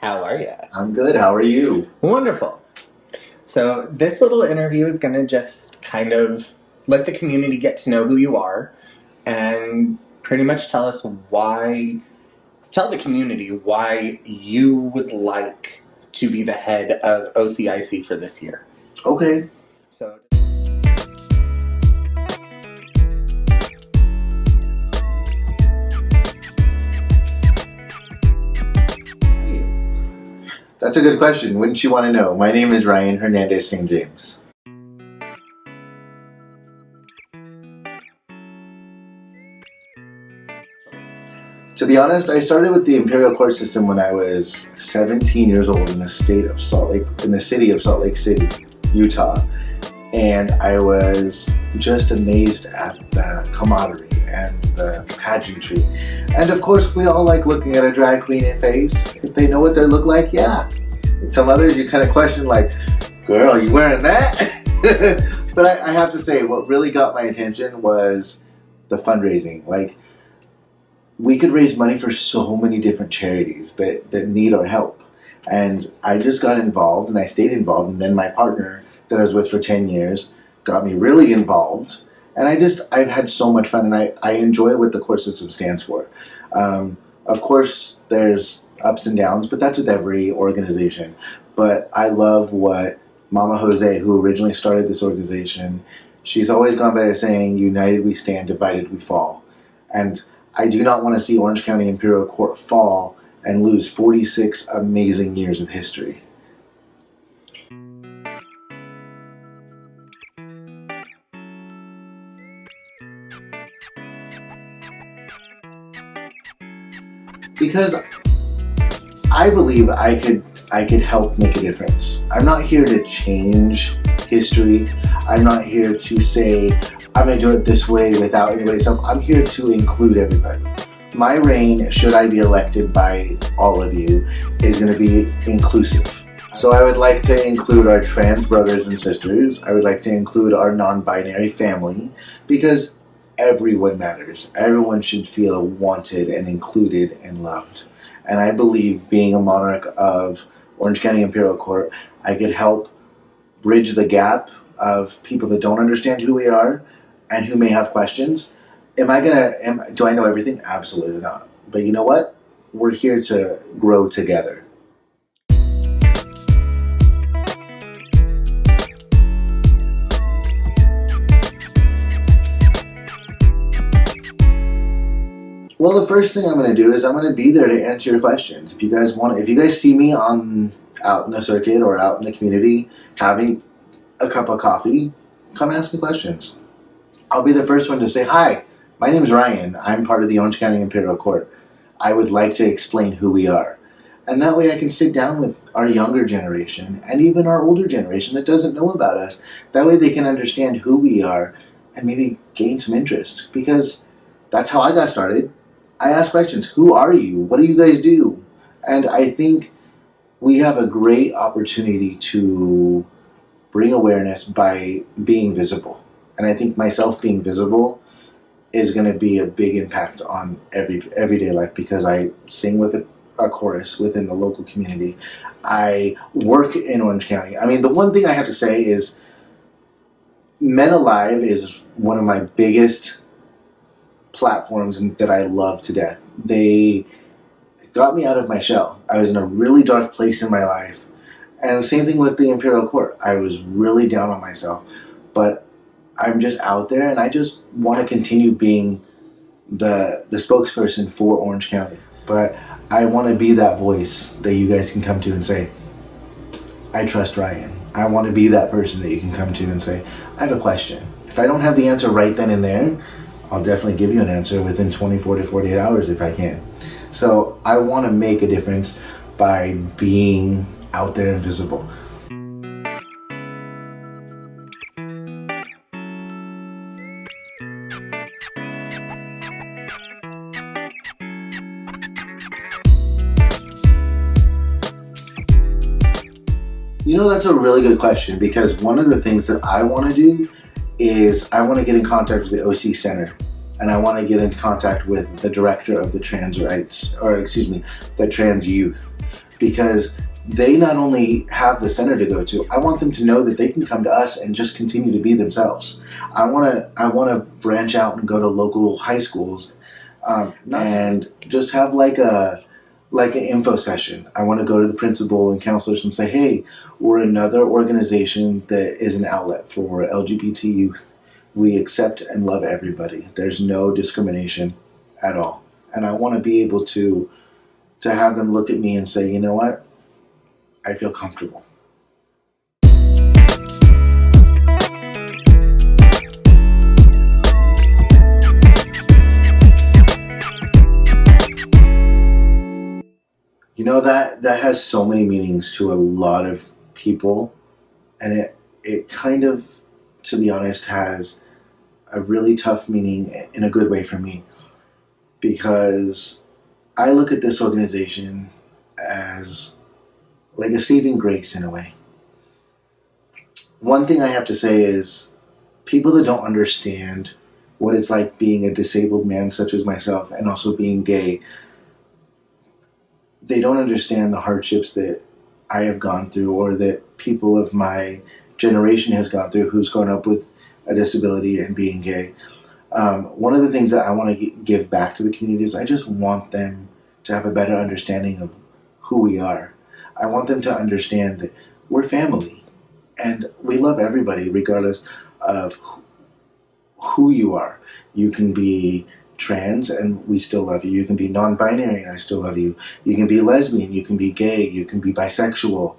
How are you? I'm good. How are you? Wonderful. So this little interview is going to just kind of let the community get to know who you are and pretty much tell the community why you would like to be the head of OCIC for this year. Okay. So That's a good question. Wouldn't you want to know? My name is Ryan Hernandez St. James. To be honest, I started with the Imperial Court System when I was 17 years old in the city of Salt Lake City, Utah. And I was just amazed at the camaraderie and the pageantry. And of course, we all like looking at a drag queen in face. If they know what they look like, yeah. And some others you kind of question like, girl, you wearing that? But I have to say, what really got my attention was the fundraising. Like, we could raise money for so many different charities that need our help. And I just got involved and I stayed involved. And then my partner that I was with for 10 years got me really involved. And I've had so much fun, and I enjoy what the court system stands for. Of course, there's ups and downs, but that's with every organization. But I love what Mama Jose, who originally started this organization, she's always gone by the saying, united we stand, divided we fall. And I do not want to see Orange County Imperial Court fall and lose 46 amazing years of history. Because I believe I could help make a difference. I'm not here to change history. I'm not here to say I'm going to do it this way without anybody's help. I'm here to include everybody. My reign, should I be elected by all of you, is going to be inclusive. So I would like to include our trans brothers and sisters. I would like to include our non-binary family, because everyone matters. Everyone should feel wanted and included and loved. And I believe, being a monarch of Orange County Imperial Court, I could help bridge the gap of people that don't understand who we are and who may have questions. Do I know everything? Absolutely not. But you know what? We're here to grow together. Well, the first thing I'm going to do is I'm going to be there to answer your questions. If you guys see me out in the circuit or out in the community having a cup of coffee, come ask me questions. I'll be the first one to say, hi, my name's Ryan. I'm part of the Orange County Imperial Court. I would like to explain who we are. And that way I can sit down with our younger generation and even our older generation that doesn't know about us. That way they can understand who we are and maybe gain some interest. Because that's how I got started. I ask questions. Who are you? What do you guys do? And I think we have a great opportunity to bring awareness by being visible. And I think myself being visible is going to be a big impact on everyday life, because I sing with a chorus within the local community. I work in Orange County. I mean, the one thing I have to say is Men Alive is one of my biggest platforms that I love to death. They got me out of my shell. I was in a really dark place in my life. And the same thing with the Imperial Court. I was really down on myself. But I'm just out there, and I just want to continue being the spokesperson for Orange County. But I want to be that voice that you guys can come to and say, I trust Ryan. I want to be that person that you can come to and say, I have a question. If I don't have the answer right then and there, I'll definitely give you an answer within 24 to 48 hours if I can. So I want to make a difference by being out there and visible. You know, that's a really good question, because one of the things that I want to do is I want to get in contact with the OC Center, and I want to get in contact with the director of the trans rights, or excuse me, the trans youth. because they not only have the center to go to, I want them to know that they can come to us and just continue to be themselves. I want to branch out and go to local high schools, and just have like an info session. I want to go to the principal and counselors and say, hey, we're another organization that is an outlet for LGBT youth. We accept and love everybody. There's no discrimination at all. And I want to be able to have them look at me and say, you know what? I feel comfortable. You know, that has so many meanings to a lot of people, and it kind of, to be honest, has a really tough meaning in a good way for me, because I look at this organization as like a saving grace in a way. One thing I have to say is, people that don't understand what it's like being a disabled man such as myself and also being gay, they don't understand the hardships that I have gone through, or that people of my generation has gone through who's grown up with a disability and being gay. One of the things that I want to give back to the community is I just want them to have a better understanding of who we are. I want them to understand that we're family and we love everybody regardless of who you are. You can be trans and we still love you. You can be non-binary and I still love you. You can be lesbian, you can be gay, you can be bisexual.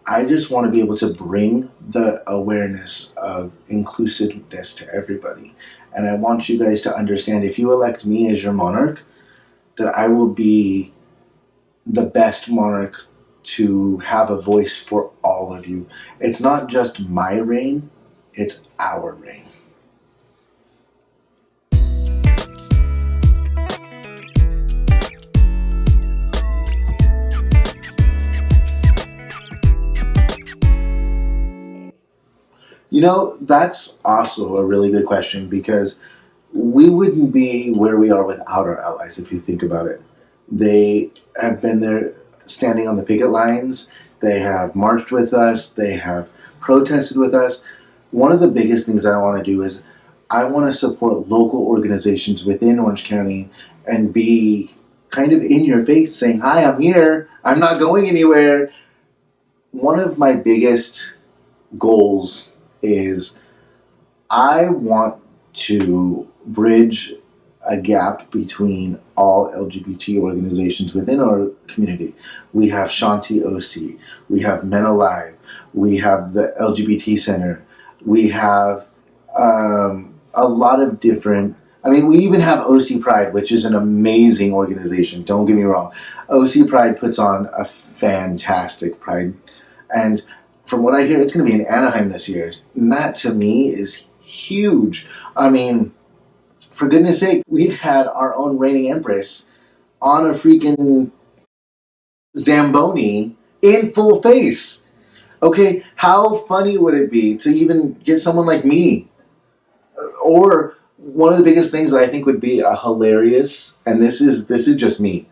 I just want to be able to bring the awareness of inclusiveness to everybody. And I want you guys to understand, if you elect me as your monarch, that I will be the best monarch to have a voice for all of you. It's not just my reign, it's our reign. You know, that's also a really good question, because we wouldn't be where we are without our allies, if you think about it. They have been there standing on the picket lines, they have marched with us, they have protested with us. One of the biggest things that I want to do is I want to support local organizations within Orange County and be kind of in your face saying, hi, I'm here, I'm not going anywhere. One of my biggest goals is I want to bridge a gap between all LGBT organizations within our community. We have Shanti OC, we have Men Alive, we have the LGBT Center, we have a lot of different, we even have OC Pride, which is an amazing organization, don't get me wrong. OC Pride puts on a fantastic Pride, and from what I hear, it's going to be in Anaheim this year. And that, to me, is huge. For goodness sake, we've had our own reigning empress on a freaking Zamboni in full face. Okay, how funny would it be to even get someone like me? Or one of the biggest things that I think would be a hilarious, and this is just me,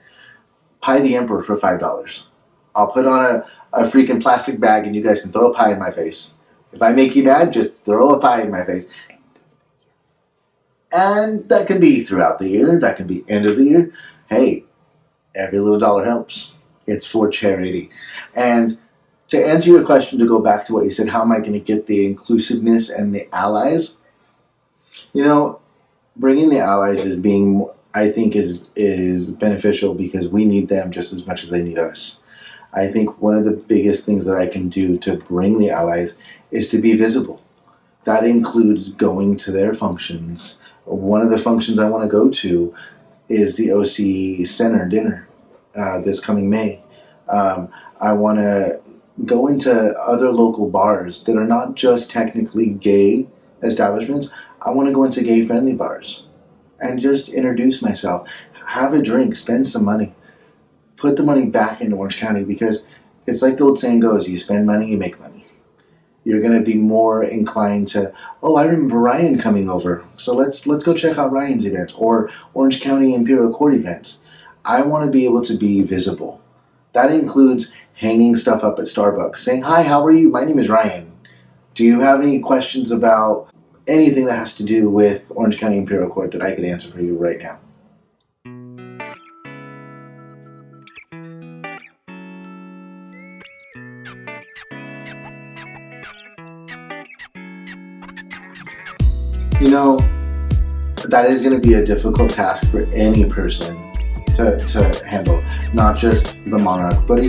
pie the emperor for $5. I'll put on a freaking plastic bag and you guys can throw a pie in my face. If I make you mad, just throw a pie in my face. And that can be throughout the year, that can be end of the year. Hey, every little dollar helps. It's for charity. And to answer your question, to go back to what you said, how am I going to get the inclusiveness and the allies? You know, bringing the allies I think is beneficial, because we need them just as much as they need us. I think one of the biggest things that I can do to bring the allies is to be visible. That includes going to their functions. One of the functions I want to go to is the OC Center dinner this coming May. I want to go into other local bars that are not just technically gay establishments. I want to go into gay-friendly bars and just introduce myself, have a drink, spend some money. Put the money back into Orange County, because it's like the old saying goes, you spend money, you make money. You're going to be more inclined to, oh, I remember Ryan coming over, so let's go check out Ryan's event, or Orange County Imperial Court events. I want to be able to be visible. That includes hanging stuff up at Starbucks, saying, "Hi, how are you? My name is Ryan. Do you have any questions about anything that has to do with Orange County Imperial Court that I could answer for you right now?" You know, that is going to be a difficult task for any person to handle, not just the Monarch, but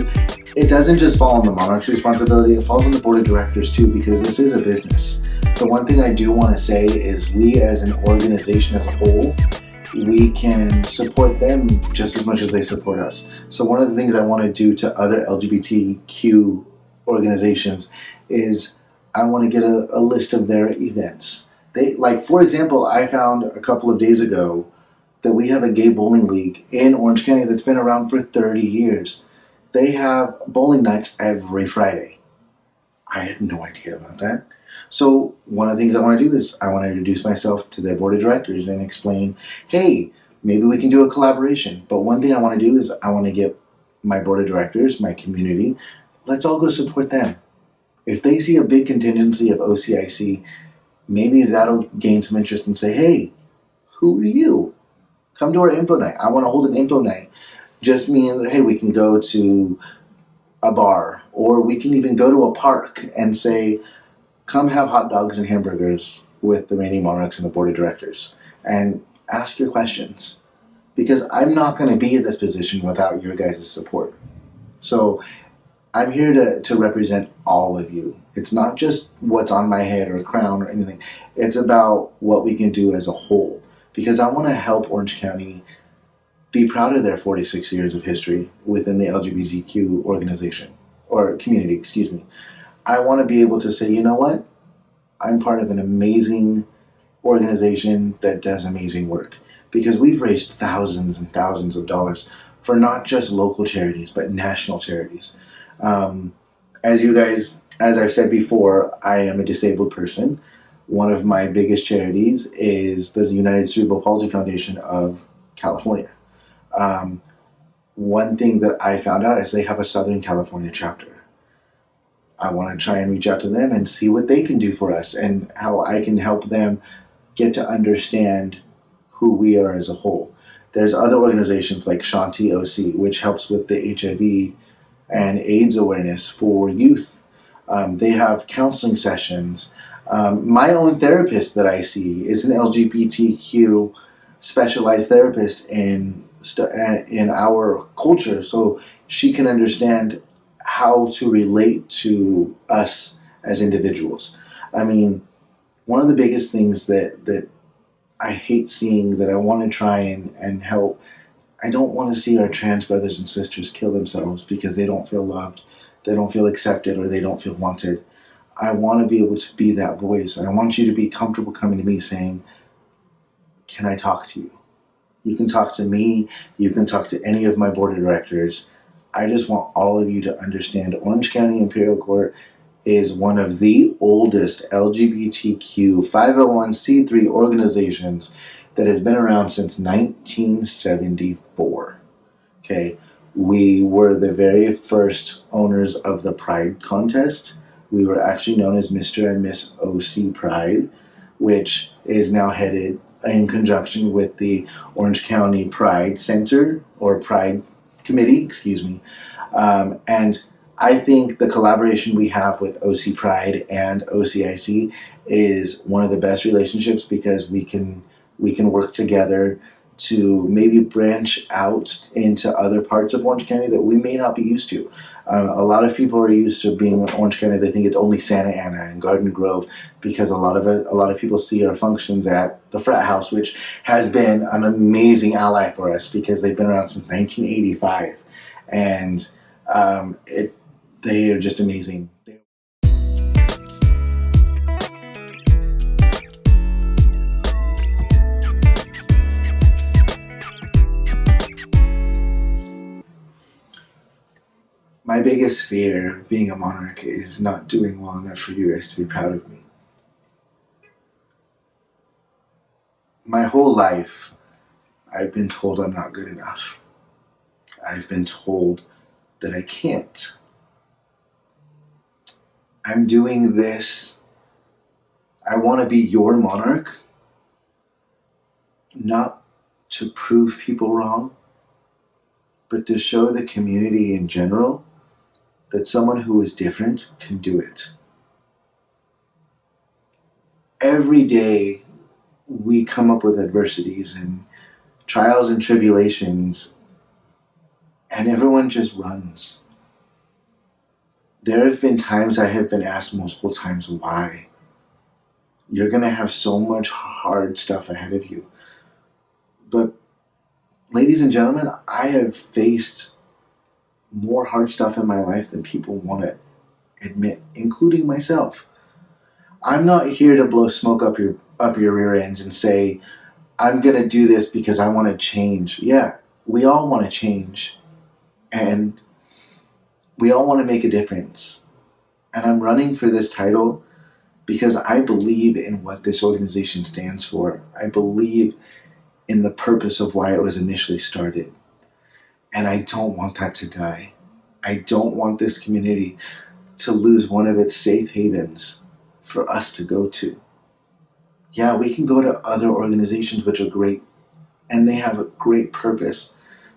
it doesn't just fall on the Monarch's responsibility, it falls on the board of directors too, because this is a business. The one thing I do want to say is we as an organization as a whole, we can support them just as much as they support us. So one of the things I want to do to other LGBTQ organizations is I want to get a list of their events. They, like, for example, I found a couple of days ago that we have a gay bowling league in Orange County that's been around for 30 years. They have bowling nights every Friday. I had no idea about that. So one of the things I want to do is I want to introduce myself to their board of directors and explain, hey, maybe we can do a collaboration. But one thing I want to do is I want to get my board of directors, my community, let's all go support them. If they see a big contingency of OCIC, maybe that'll gain some interest and say, hey, who are you? Come to our info night. I want to hold an info night. Just mean that, hey, we can go to a bar, or we can even go to a park and say, come have hot dogs and hamburgers with the reigning monarchs and the board of directors and ask your questions. Because I'm not going to be in this position without your guys' support. So I'm here to represent all of you. It's not just what's on my head or a crown or anything. It's about what we can do as a whole. Because I want to help Orange County be proud of their 46 years of history within the LGBTQ organization, or community, excuse me. I want to be able to say, you know what? I'm part of an amazing organization that does amazing work. Because we've raised thousands and thousands of dollars for not just local charities, but national charities. As you guys, as I've said before, I am a disabled person. One of my biggest charities is the United Cerebral Palsy Foundation of California. One thing that I found out is they have a Southern California chapter. I want to try and reach out to them and see what they can do for us and how I can help them get to understand who we are as a whole. There's other organizations like Shanti OC, which helps with the HIV and AIDS awareness for youth. They have counseling sessions. My own therapist that I see is an LGBTQ specialized therapist in our culture, so she can understand how to relate to us as individuals. I mean, one of the biggest things that I hate seeing, that I want to try and help, I don't want to see our trans brothers and sisters kill themselves because they don't feel loved, they don't feel accepted, or they don't feel wanted. I want to be able to be that voice. And I want you to be comfortable coming to me saying, can I talk to you? You can talk to me. You can talk to any of my board of directors. I just want all of you to understand Orange County Imperial Court is one of the oldest LGBTQ 501c3 organizations that has been around since 1974. Okay, we were the very first owners of the Pride contest. We were actually known as Mr. and Miss OC Pride, which is now headed in conjunction with the Orange County Pride Center, or Pride Committee, excuse me. And I think the collaboration we have with OC Pride and OCIC is one of the best relationships, because we can work together to maybe branch out into other parts of Orange County that we may not be used to. A lot of people are used to being in Orange County. They think it's only Santa Ana and Garden Grove, because a lot of people see our functions at the frat house, which has been an amazing ally for us because they've been around since 1985, and they are just amazing. My biggest fear of being a monarch is not doing well enough for you guys to be proud of me. My whole life, I've been told I'm not good enough. I've been told that I can't. I'm doing this. I want to be your monarch, not to prove people wrong, but to show the community in general that someone who is different can do it. Every day we come up with adversities and trials and tribulations, and everyone just runs. There have been times I have been asked multiple times why. You're going to have so much hard stuff ahead of you. But ladies and gentlemen, I have faced more hard stuff in my life than people want to admit, including myself. I'm not here to blow smoke up your rear ends and say, I'm going to do this because I want to change. Yeah, we all want to change. And we all want to make a difference. And I'm running for this title because I believe in what this organization stands for. I believe in the purpose of why it was initially started. And I don't want that to die. I don't want this community to lose one of its safe havens for us to go to. Yeah, we can go to other organizations which are great and they have a great purpose.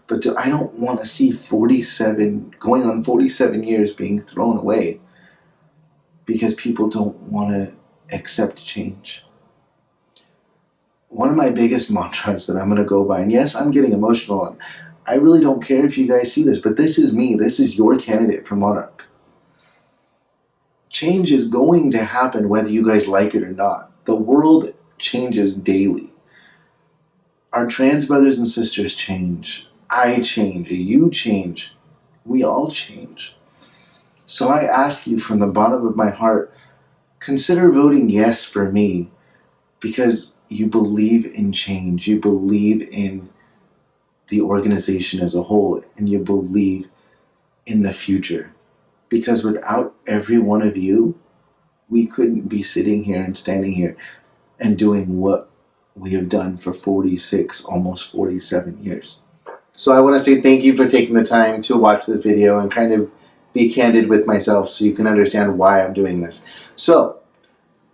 But I don't want to see going on 47 years being thrown away because people don't want to accept change. One of my biggest mantras that I'm going to go by, and yes, I'm getting emotional, and I really don't care if you guys see this, but this is me. This is your candidate for Monarch. Change is going to happen whether you guys like it or not. The world changes daily. Our trans brothers and sisters change. I change. You change. We all change. So I ask you from the bottom of my heart, consider voting yes for me because you believe in change. You believe in the organization as a whole, and you believe in the future. Because without every one of you, we couldn't be sitting here and standing here and doing what we have done for 46, almost 47 years. So I want to say thank you for taking the time to watch this video and kind of be candid with myself so you can understand why I'm doing this. So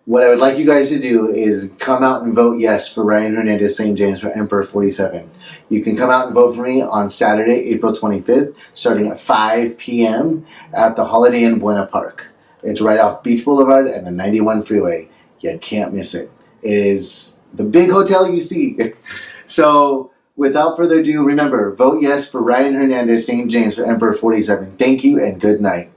what I would like you guys to do is come out and vote yes for Ryan Hernandez St. for Emperor 47. You can come out and vote for me on Saturday, April 25th, starting at 5 p.m. at the Holiday Inn Buena Park. It's right off Beach Boulevard and the 91 freeway. You can't miss it. It is the big hotel you see. So without further ado, remember, vote yes for Ryan Hernandez St. for Emperor 47. Thank you and good night.